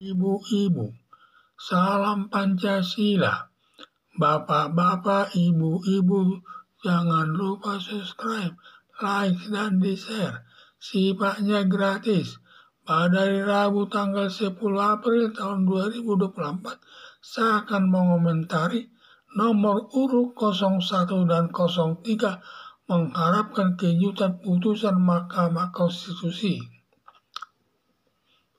Ibu-ibu, salam Pancasila. Bapak-bapak, ibu-ibu, jangan lupa subscribe, like, dan di-share. Sifatnya gratis. Pada hari Rabu tanggal 10 April tahun 2024, saya akan mengomentari nomor urut 01 dan 03 mengharapkan kejutan putusan Mahkamah Konstitusi.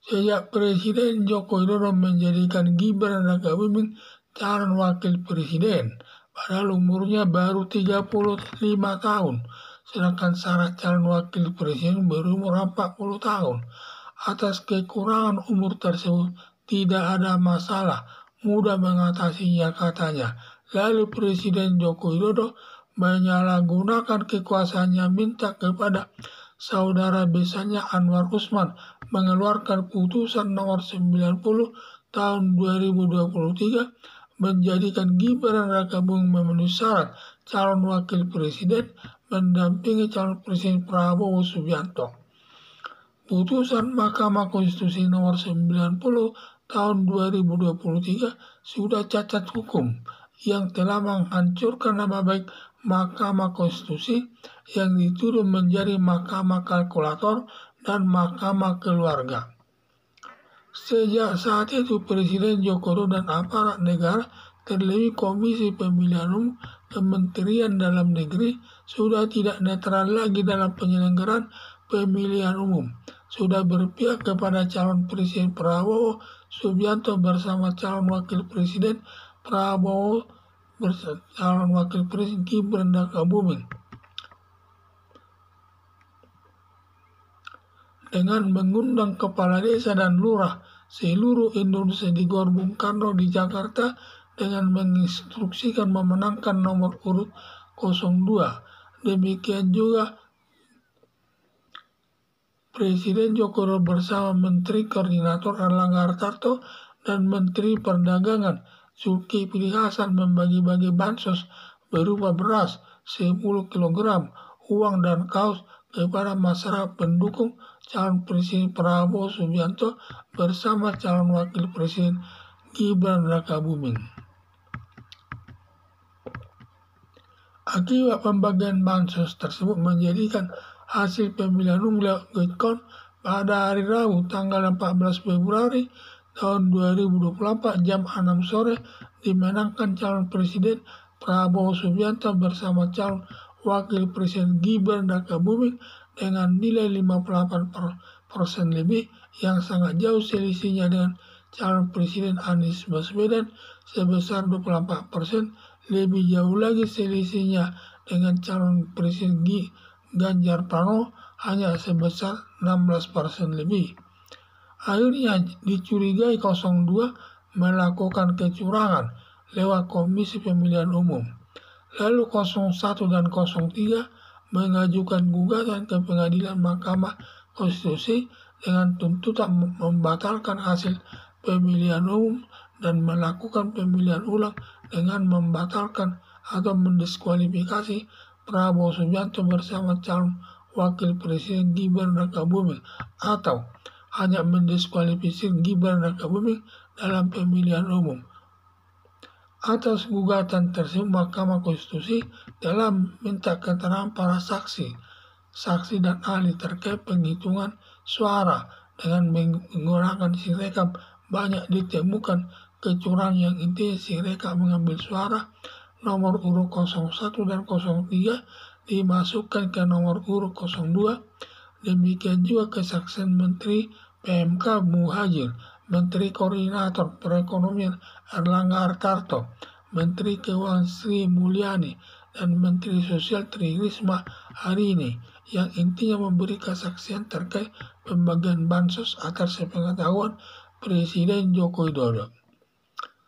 Sejak Presiden Joko Widodo menjadikan Gibran Rakabuming calon wakil presiden, padahal umurnya baru 35 tahun, sedangkan syarat calon wakil presiden berumur 40 tahun. Atas kekurangan umur tersebut tidak ada masalah, mudah mengatasinya katanya. Lalu Presiden Joko Widodo menyalahgunakan kekuasaannya minta kepada saudara besarnya Anwar Usman mengeluarkan putusan nomor 90 tahun 2023 menjadikan Gibran Rakabuming memenuhi syarat calon wakil presiden mendampingi calon presiden Prabowo Subianto. Putusan Mahkamah Konstitusi nomor 90 tahun 2023 sudah cacat hukum yang telah menghancurkan nama baik Mahkamah Konstitusi yang dituduh menjadi mahkamah kalkulator dan mahkamah keluarga. Sejak saat itu Presiden Joko Widodo dan aparat negara terlebih Komisi Pemilihan Umum Kementerian Dalam Negeri sudah tidak netral lagi dalam penyelenggaraan pemilihan umum. Sudah berpihak kepada calon presiden Prabowo Subianto bersama calon wakil presiden Prabowo bersama calon wakil presiden Gibran Rakabuming. Dengan mengundang kepala desa dan lurah seluruh Indonesia di Gor Bung Karno di Jakarta dengan menginstruksikan memenangkan nomor urut 02. Demikian juga Presiden Joko Widodo bersama Menteri Koordinator Erlangga Hartarto dan Menteri Perdagangan Zulkifli Hasan membagi-bagi bansos berupa beras 10 kg, uang dan kaos kepada masyarakat pendukung calon presiden Prabowo Subianto bersama calon wakil presiden Gibran Rakabuming. Akibat pembagian bansos tersebut menjadikan hasil pemilihan umum lewat quick count pada hari Rabu tanggal 14 Februari tahun 2024 jam 6 sore dimenangkan calon presiden Prabowo Subianto bersama calon wakil presiden Gibran Rakabuming dengan nilai 58% lebih yang sangat jauh selisihnya dengan calon presiden Anies Baswedan sebesar 24%, lebih jauh lagi selisihnya dengan calon presiden Ganjar Pranowo hanya sebesar 16% lebih. Akhirnya dicurigai 02 melakukan kecurangan lewat Komisi Pemilihan Umum. Lalu 01 dan 03 mengajukan gugatan ke Pengadilan Mahkamah Konstitusi dengan tuntutan membatalkan hasil pemilihan umum dan melakukan pemilihan ulang dengan membatalkan atau mendiskualifikasi Prabowo Subianto bersama calon wakil presiden Gibran Rakabuming atau hanya mendiskualifikasi Gibran Rakabuming dalam pemilihan umum. Atas gugatan tersebut Mahkamah Konstitusi telah minta keterangan para saksi dan ahli terkait penghitungan suara dengan menggunakan sirekap. Banyak ditemukan kecurangan yang intinya sirekap mengambil suara nomor urut 01 dan 03 dimasukkan ke nomor urut 02. Demikian juga kesaksian Menteri PMK Muhajir, Menteri Koordinator Perekonomian Erlangga Hartarto, Menteri Keuangan Sri Mulyani, dan Menteri Sosial Tri Risma hari ini yang intinya memberi kesaksian terkait pembagian bansos atas sepengetahuan Presiden Joko Widodo.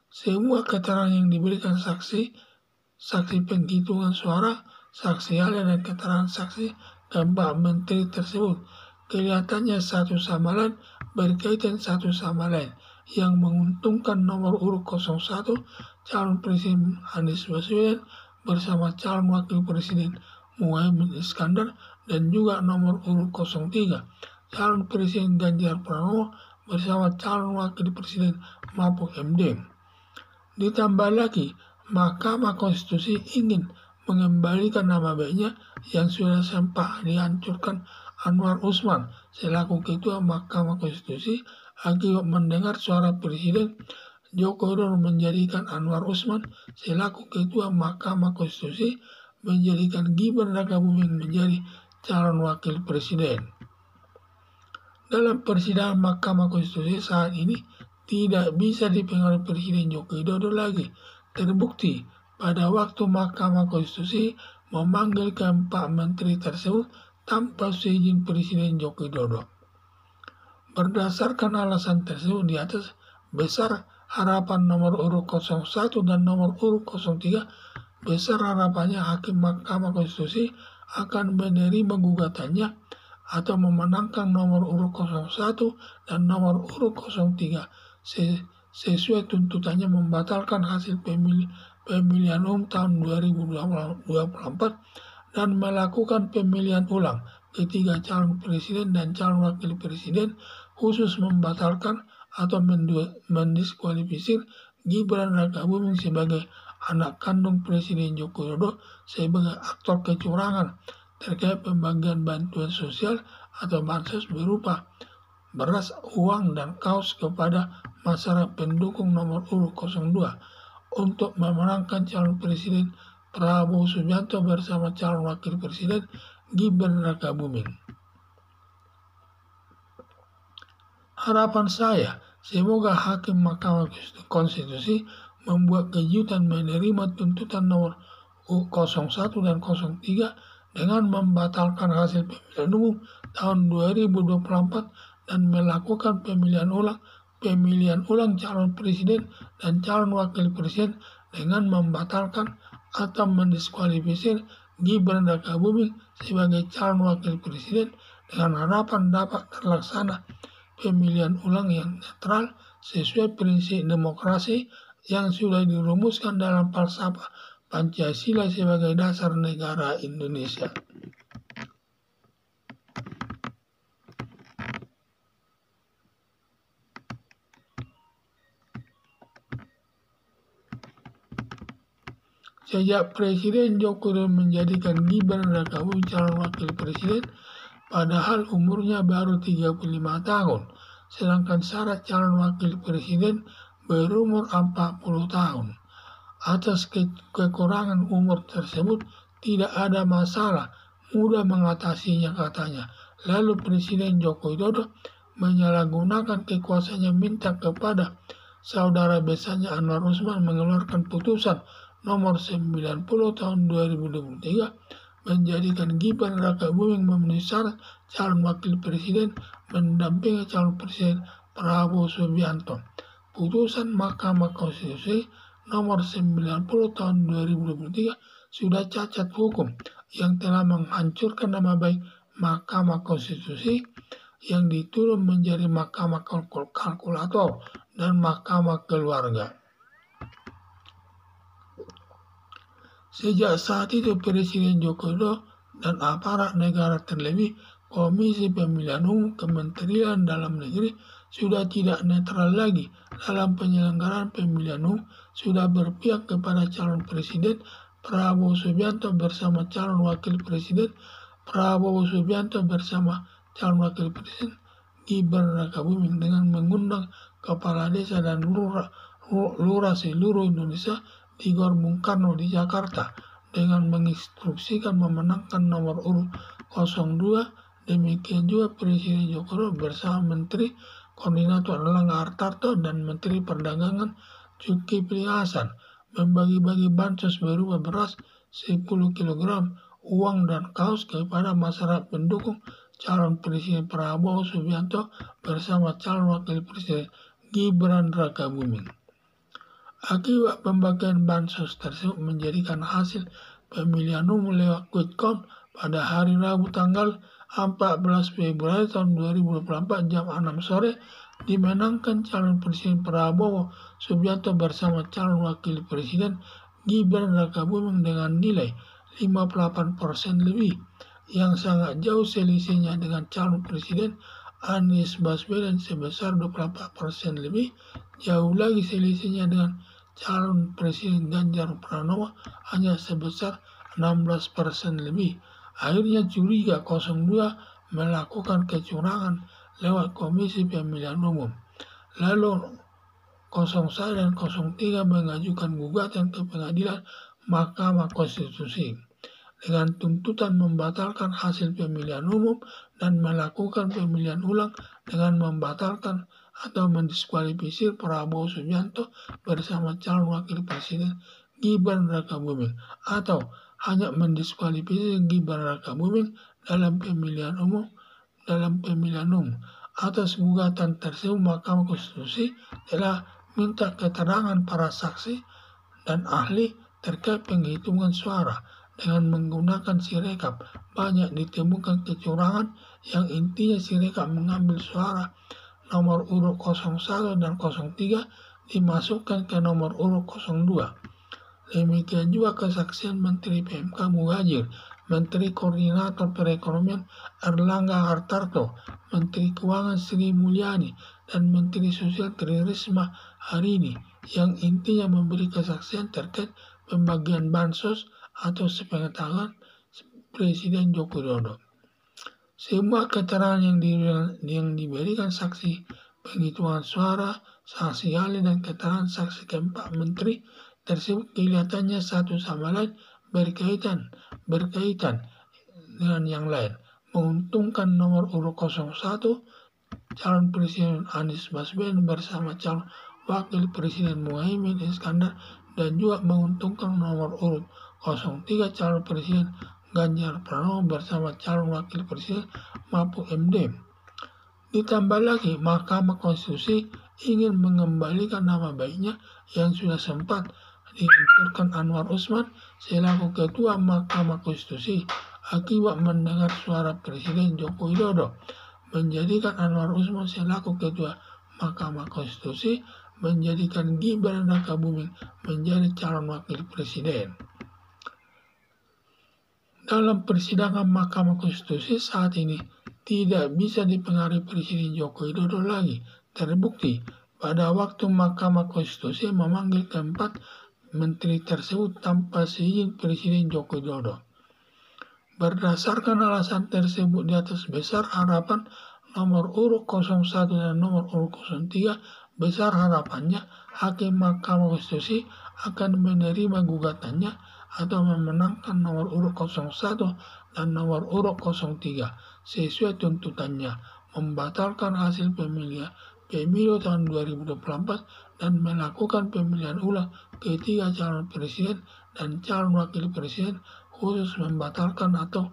Semua keterangan yang diberikan saksi penghitungan suara, saksi ahli dan keterangan saksi keempat menteri tersebut kelihatannya satu sama lain berkaitan satu sama lain yang menguntungkan nomor urut 01 calon presiden Anies Baswedan bersama calon wakil presiden Muhaimin Iskandar dan juga nomor urut 03 calon presiden Ganjar Pranowo bersama calon wakil presiden Mahfud MD. Ditambah lagi, Mahkamah Konstitusi ingin mengembalikan nama baiknya yang sudah sempat dihancurkan Anwar Usman selaku Ketua Mahkamah Konstitusi akibat mendengar suara Presiden Joko Widodo menjadikan Anwar Usman selaku Ketua Mahkamah Konstitusi, menjadikan Gibran Rakabuming menjadi calon wakil presiden. Dalam persidangan Mahkamah Konstitusi saat ini tidak bisa dipengaruhi Presiden Joko Widodo lagi. Terbukti pada waktu Mahkamah Konstitusi memanggil keempat menteri tersebut tanpa seizin Presiden Joko Widodo. Berdasarkan alasan tersebut di atas, besar harapan nomor urut 01 dan nomor urut 03, besar harapannya Hakim Mahkamah Konstitusi akan menerima gugatannya atau memenangkan nomor urut 01 dan nomor urut 03 sesuai tuntutannya membatalkan hasil pemilihan umum tahun 2024 dan melakukan pemilihan ulang ketiga calon presiden dan calon wakil presiden, khusus membatalkan atau mendiskualifikasi Gibran Rakabuming sebagai anak kandung Presiden Joko Widodo sebagai aktor kecurangan terkait pembagian bantuan sosial atau bansos berupa beras, uang, dan kaos kepada masyarakat pendukung nomor urut 02 untuk memenangkan calon presiden Prabowo Subianto bersama calon wakil presiden Gibran Rakabuming. Harapan saya, semoga Hakim Mahkamah Konstitusi membuat kejutan menerima tuntutan nomor 01 dan 03 dengan membatalkan hasil pemilihan umum tahun 2024 dan melakukan pemilihan ulang calon presiden dan calon wakil presiden dengan membatalkan atau mendiskualifikasi Gibran Rakabuming sebagai calon wakil presiden dengan harapan dapat terlaksana pemilihan ulang yang netral sesuai prinsip demokrasi yang sudah dirumuskan dalam falsafah Pancasila sebagai dasar negara Indonesia. Sejak Presiden Joko Widodo menjadikan Gibran Rakabuming calon wakil presiden, padahal umurnya baru 35 tahun, sedangkan syarat calon wakil presiden berumur 40 tahun. Atas kekurangan umur tersebut tidak ada masalah, mudah mengatasinya katanya. Lalu Presiden Joko Widodo menyalahgunakan kekuasaannya minta kepada saudara besarnya Anwar Usman mengeluarkan putusan nomor 90 tahun 2023 menjadikan Gibran Rakabuming memenuhi syarat calon wakil presiden mendampingi calon presiden Prabowo Subianto. Putusan Mahkamah Konstitusi nomor 90 tahun 2023 sudah cacat hukum yang telah menghancurkan nama baik Mahkamah Konstitusi yang diturun menjadi Mahkamah Kalkulator dan Mahkamah Keluarga. Sejak saat itu Presiden Joko Widodo dan aparat negara terlebih Komisi Pemilihan Umum Kementerian Dalam Negeri sudah tidak netral lagi dalam penyelenggaraan pemilihan umum, sudah berpihak kepada calon presiden Prabowo Subianto bersama calon wakil presiden Prabowo Subianto bersama calon wakil presiden Gibran Rakabuming dengan mengundang kepala desa dan lurah seluruh Indonesia di Gor Bung Karno di Jakarta dengan menginstruksikan memenangkan nomor urut 02. Demikian juga Presiden Joko Widodo bersama Menteri Koordinator Erlangga Hartarto dan Menteri Perdagangan Zulkifli Hasan membagi-bagi bansos berupa beras 10 kg, uang dan kaos kepada masyarakat pendukung calon Presiden Prabowo Subianto bersama calon Wakil Presiden Gibran Rakabuming. Akibat pembagian bansos tersebut menjadikan hasil pemilihan umum lewat quick count pada hari Rabu tanggal 14 Februari tahun 2024 jam 6 sore dimenangkan calon Presiden Prabowo Subianto bersama calon Wakil Presiden Gibran Rakabuming dengan nilai 58% lebih, yang sangat jauh selisihnya dengan calon Presiden Anies Baswedan sebesar 24% lebih. Jauh lagi selisihnya dengan calon presiden Ganjar Pranowo hanya sebesar 16% lebih. Akhirnya curiga 02 melakukan kecurangan lewat Komisi Pemilihan Umum. Lalu 01 dan 03 mengajukan gugatan ke pengadilan Mahkamah Konstitusi dengan tuntutan membatalkan hasil pemilihan umum dan melakukan pemilihan ulang dengan membatalkan atau mendiskualifikasi Prabowo Subianto bersama calon wakil presiden Gibran Rakabuming, atau hanya mendiskualifikasi Gibran Rakabuming dalam pemilihan umum. Atas gugatan tersebut, Mahkamah Konstitusi telah minta keterangan para saksi dan ahli terkait penghitungan suara. Dengan menggunakan sirekap, banyak ditemukan kecurangan yang intinya sirekap mengambil suara nomor urut 01 dan 03 dimasukkan ke nomor urut 02. Demikian juga kesaksian Menteri PMK Muhajir, Menteri Koordinator Perekonomian Erlangga Hartarto, Menteri Keuangan Sri Mulyani, dan Menteri Sosial Tri Risma Harini yang intinya memberi kesaksian terkait pembagian bansos atau sepengetahuan Presiden Joko Widodo. Semua keterangan yang diberikan saksi penghitungan suara, saksi ahli, dan keterangan saksi keempat menteri tersebut kelihatannya satu sama lain berkaitan dengan yang lain. Menguntungkan nomor urut 01 calon presiden Anies Baswedan bersama calon wakil presiden Muhaimin Iskandar, dan juga menguntungkan nomor urut 03 calon presiden Ganjar Pranowo bersama calon wakil presiden Mahfud MD. Ditambah lagi, Mahkamah Konstitusi ingin mengembalikan nama baiknya yang sudah sempat dihancurkan Anwar Usman selaku Ketua Mahkamah Konstitusi akibat mendengar suara Presiden Joko Widodo, menjadikan Anwar Usman selaku Ketua Mahkamah Konstitusi, menjadikan Gibran Rakabuming menjadi calon wakil presiden. Dalam persidangan Mahkamah Konstitusi saat ini tidak bisa dipengaruhi Presiden Joko Widodo lagi. Terbukti pada waktu Mahkamah Konstitusi memanggil keempat menteri tersebut tanpa seizin Presiden Joko Widodo. Berdasarkan alasan tersebut di atas, besar harapan nomor urut 01 dan nomor urut 03, besar harapannya Hakim Mahkamah Konstitusi akan menerima gugatannya atau memenangkan nomor urut 01 dan nomor urut 03 sesuai tuntutannya, membatalkan hasil pemilu tahun 2024 dan melakukan pemilihan ulang ketiga calon presiden dan calon wakil presiden, khusus membatalkan atau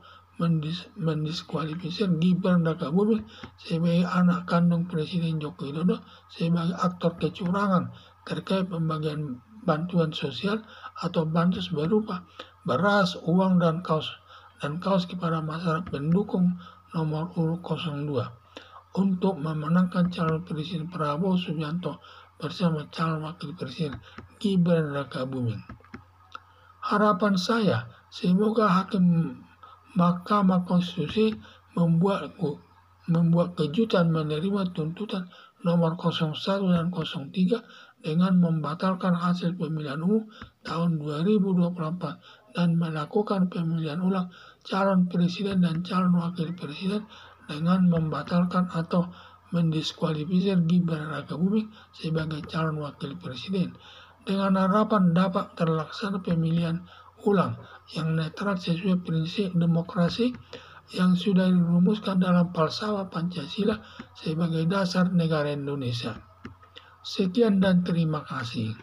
mendiskualifikasi Gibran Rakabuming sebagai anak kandung Presiden Joko Widodo sebagai aktor kecurangan terkait pembagian bantuan sosial atau bansos berupa beras, uang, dan kaos kepada masyarakat pendukung nomor urut 02 untuk memenangkan calon presiden Prabowo Subianto bersama calon wakil presiden Gibran Rakabuming. Harapan saya, semoga Hakim Mahkamah Konstitusi membuat kejutan menerima tuntutan nomor 01 dan 03 dengan membatalkan hasil pemilihan umum tahun 2024 dan melakukan pemilihan ulang calon presiden dan calon wakil presiden dengan membatalkan atau mendiskualifikasi Gibran Rakabuming sebagai calon wakil presiden, dengan harapan dapat terlaksana pemilihan ulang yang netral sesuai prinsip demokrasi yang sudah dirumuskan dalam falsafah Pancasila sebagai dasar negara Indonesia. Sekian dan terima kasih.